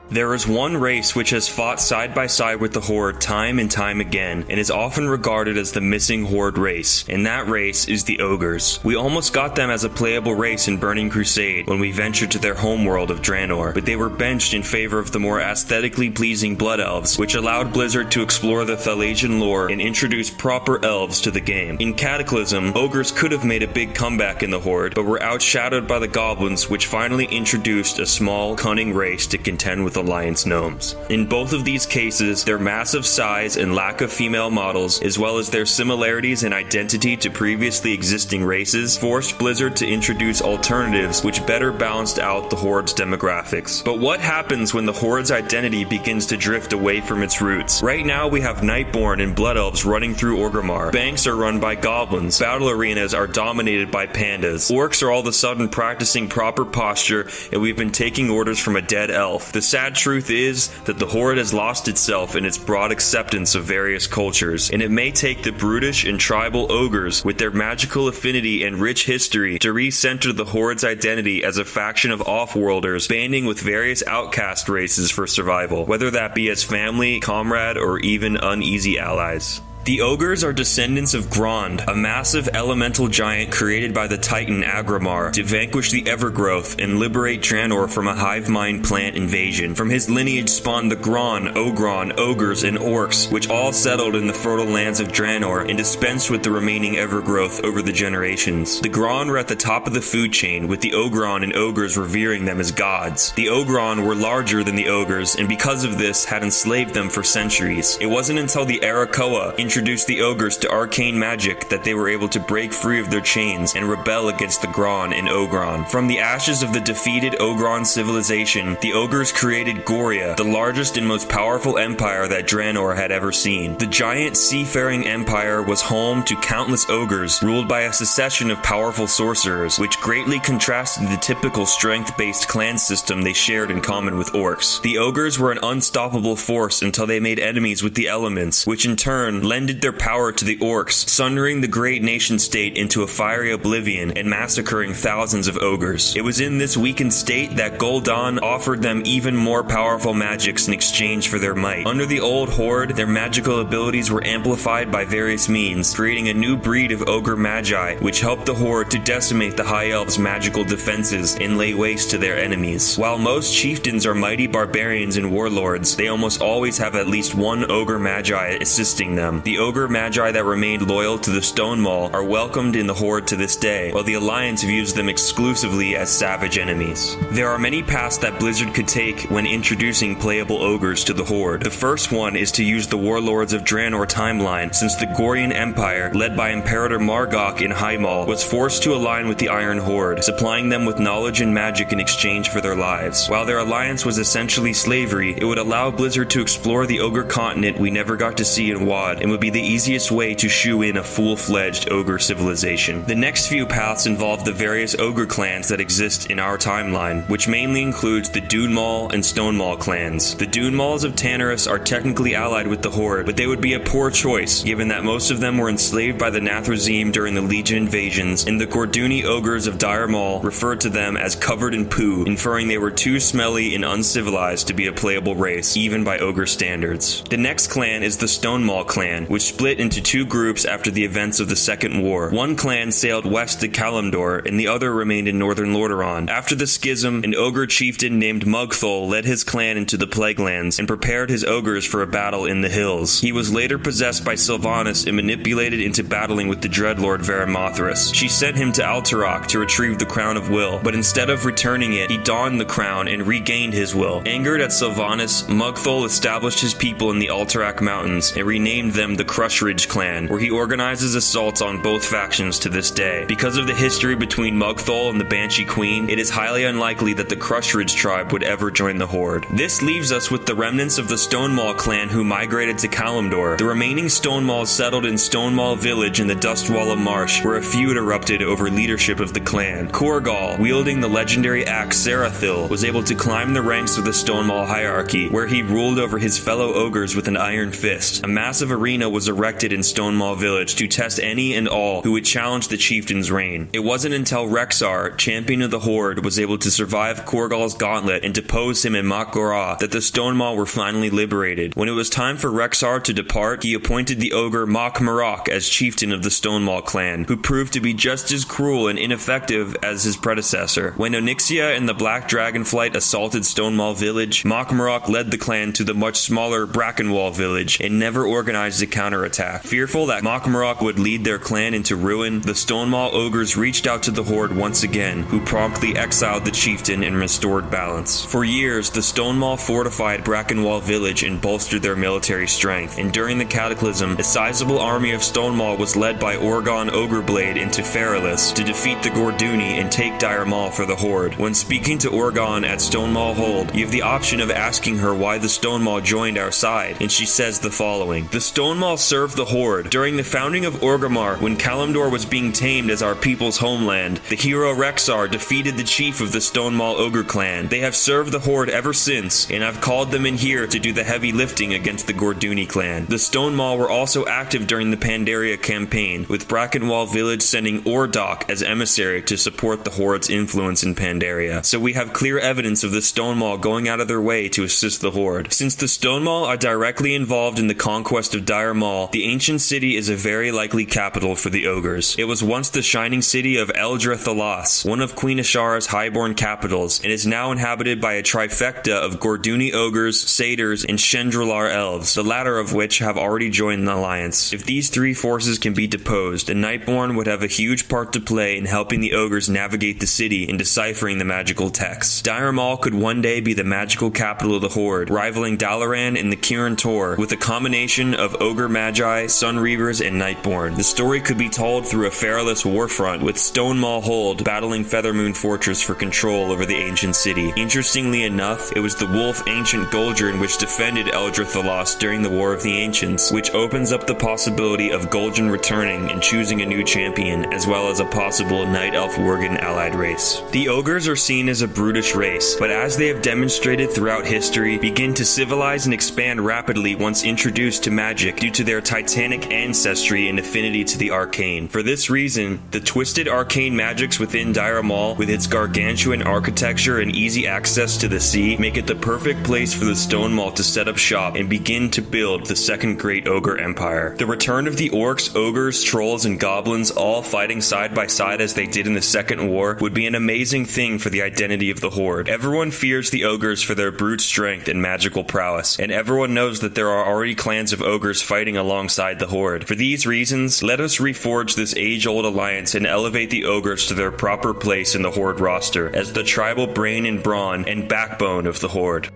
There is one race which has fought side by side with the Horde time and time again, and is often regarded as the missing Horde race, and that race is the Ogres. We almost got them as a playable race in Burning Crusade when we ventured to their homeworld of Draenor, but they were benched in favor of the more aesthetically pleasing Blood Elves, which allowed Blizzard to explore the Thalasian lore and introduce proper elves to the game. In Cataclysm, Ogres could have made a big comeback in the Horde, but were outshadowed by the Goblins, which finally introduced a small, cunning race to contend with Alliance gnomes. In both of these cases, their massive size and lack of female models, as well as their similarities in identity to previously existing races, forced Blizzard to introduce alternatives which better balanced out the Horde's demographics. But what happens when the Horde's identity begins to drift away from its roots? Right now we have Nightborn and Blood Elves running through Orgrimmar. Banks are run by goblins. Battle arenas are dominated by pandas. Orcs are all of a sudden practicing proper posture, and we've been taking orders from a dead elf. The sad truth is that the Horde has lost itself in its broad acceptance of various cultures, and it may take the brutish and tribal ogres, with their magical affinity and rich history, to recenter the Horde's identity as a faction of off-worlders, banding with various outcast races for survival, whether that be as family, comrade, or even uneasy allies. The Ogres are descendants of Grond, a massive elemental giant created by the Titan Agramar to vanquish the Evergrowth and liberate Draenor from a hive mind plant invasion. From his lineage spawned the Gron, Ogron, Ogres, and Orcs, which all settled in the fertile lands of Draenor and dispensed with the remaining Evergrowth over the generations. The Gron were at the top of the food chain, with the Ogron and Ogres revering them as gods. The Ogron were larger than the Ogres, and because of this had enslaved them for centuries. It wasn't until the Arakoa introduced the Ogres to arcane magic that they were able to break free of their chains and rebel against the Gron and Ogron. From the ashes of the defeated Ogron civilization, the Ogres created Goria, the largest and most powerful empire that Draenor had ever seen. The giant seafaring empire was home to countless Ogres, ruled by a succession of powerful sorcerers, which greatly contrasted the typical strength-based clan system they shared in common with Orcs. The Ogres were an unstoppable force until they made enemies with the elements, which in turn lended their power to the Orcs, sundering the great nation-state into a fiery oblivion and massacring thousands of Ogres. It was in this weakened state that Gul'dan offered them even more powerful magics in exchange for their might. Under the old Horde, their magical abilities were amplified by various means, creating a new breed of Ogre Magi, which helped the Horde to decimate the High Elves' magical defenses and lay waste to their enemies. While most chieftains are mighty barbarians and warlords, they almost always have at least one Ogre Magi assisting them. The Ogre Magi that remained loyal to the Stonewall are welcomed in the Horde to this day, while the Alliance views them exclusively as savage enemies. There are many paths that Blizzard could take when introducing playable Ogres to the Horde. The first one is to use the Warlords of Draenor timeline, since the Gorian Empire, led by Imperator Margok in Highmaul, was forced to align with the Iron Horde, supplying them with knowledge and magic in exchange for their lives. While their alliance was essentially slavery, it would allow Blizzard to explore the Ogre continent we never got to see in WoD, and would be the easiest way to shoe in a full-fledged Ogre civilization. The next few paths involve the various Ogre clans that exist in our timeline, which mainly includes the Dunemaul and Stonewall clans. The Dunemauls of Tanarus are technically allied with the Horde, but they would be a poor choice, given that most of them were enslaved by the Nathrezim during the Legion invasions, and the Gorduni Ogres of Dire Maul referred to them as covered in poo, inferring they were too smelly and uncivilized to be a playable race, even by Ogre standards. The next clan is the Stonewall clan, which split into two groups after the events of the Second War. One clan sailed west to Kalimdor, and the other remained in northern Lordaeron. After the schism, an ogre chieftain named Mugthol led his clan into the Plaguelands and prepared his ogres for a battle in the hills. He was later possessed by Sylvanas and manipulated into battling with the Dreadlord Varimathras. She sent him to Alterac to retrieve the Crown of Will, but instead of returning it, he donned the crown and regained his will. Angered at Sylvanas, Mugthol established his people in the Alterac Mountains and renamed them the Crushridge clan, where he organizes assaults on both factions to this day. Because of the history between Mugthol and the Banshee Queen, it is highly unlikely that the Crushridge tribe would ever join the Horde. This leaves us with the remnants of the Stonewall clan who migrated to Kalimdor. The remaining Stonemalls settled in Stonewall Village in the Dustwalla Marsh, where a feud erupted over leadership of the clan. Korgal, wielding the legendary axe Serathil, was able to climb the ranks of the Stonewall hierarchy, where he ruled over his fellow ogres with an iron fist. A massive arena arena was erected in Stonewall Village to test any and all who would challenge the chieftain's reign. It wasn't until Rexxar, champion of the Horde, was able to survive Korgal's gauntlet and depose him in Mak'gora that the Stonewall were finally liberated. When it was time for Rexxar to depart, he appointed the ogre Mak'gora as chieftain of the Stonewall clan, who proved to be just as cruel and ineffective as his predecessor. When Onyxia and the Black Dragonflight assaulted Stonewall Village, Mak'gora led the clan to the much smaller Brackenwall Village and never organized a counterattack. Fearful that Mak'gora would lead their clan into ruin, the Stonewall ogres reached out to the Horde once again, who promptly exiled the chieftain and restored balance. For years, the Stonewall fortified Brackenwall Village and bolstered their military strength, and during the Cataclysm, a sizable army of Stonewall was led by Orgon Ogreblade into Feralis to defeat the Gorduni and take Dire Maul for the Horde. When speaking to Orgon at Stonewall Hold, you have the option of asking her why the Stonewall joined our side, and she says the following: "The Stonewall served the Horde. During the founding of Orgrimmar, when Kalimdor was being tamed as our people's homeland, the hero Rexxar defeated the chief of the Stonewall Ogre clan. They have served the Horde ever since, and I've called them in here to do the heavy lifting against the Gorduni clan." The Stonewall were also active during the Pandaria campaign, with Brackenwall Village sending Ordok as emissary to support the Horde's influence in Pandaria. So we have clear evidence of the Stonewall going out of their way to assist the Horde. Since the Stonewall are directly involved in the conquest of Dire Maul, the ancient city is a very likely capital for the Ogres. It was once the shining city of Eldra Thalas, one of Queen Ashara's highborn capitals, and is now inhabited by a trifecta of Gorduni Ogres, Satyrs, and Shendralar Elves, the latter of which have already joined the alliance. If these three forces can be deposed, the Nightborn would have a huge part to play in helping the Ogres navigate the city and deciphering the magical texts. Dire Maul could one day be the magical capital of the Horde, rivaling Dalaran and the Kirin Tor, with a combination of Ogre Magi, Sunreavers, and Nightborn. The story could be told through a Feralis warfront, with Stonewall Hold battling Feathermoon Fortress for control over the ancient city. Interestingly enough, it was the wolf Ancient Goldrun which defended Eldra Thalas during the War of the Ancients, which opens up the possibility of Goldrun returning and choosing a new champion, as well as a possible Night Elf Worgen allied race. The Ogres are seen as a brutish race, but as they have demonstrated throughout history, begin to civilize and expand rapidly once introduced to magic due to their titanic ancestry and affinity to the arcane. For this reason, the twisted arcane magics within Dire Maul, with its gargantuan architecture and easy access to the sea, make it the perfect place for the Stonewall to set up shop and begin to build the second great ogre empire. The return of the orcs, ogres, trolls, and goblins all fighting side by side as they did in the Second War would be an amazing thing for the identity of the Horde. Everyone fears the ogres for their brute strength and magical prowess, and everyone knows that there are already clans of ogres fighting alongside the Horde. For these reasons, let us reforge this age-old alliance and elevate the ogres to their proper place in the Horde roster as the tribal brain and brawn and backbone of the Horde.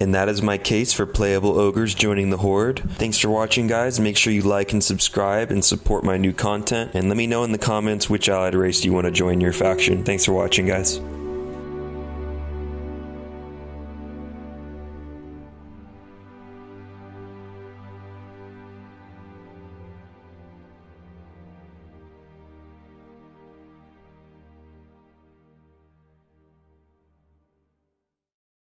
And that is my case for playable ogres joining the Horde. Thanks for watching, guys. Make sure you like and subscribe and support my new content. And let me know in the comments which allied race you want to join your faction. Thanks for watching, guys.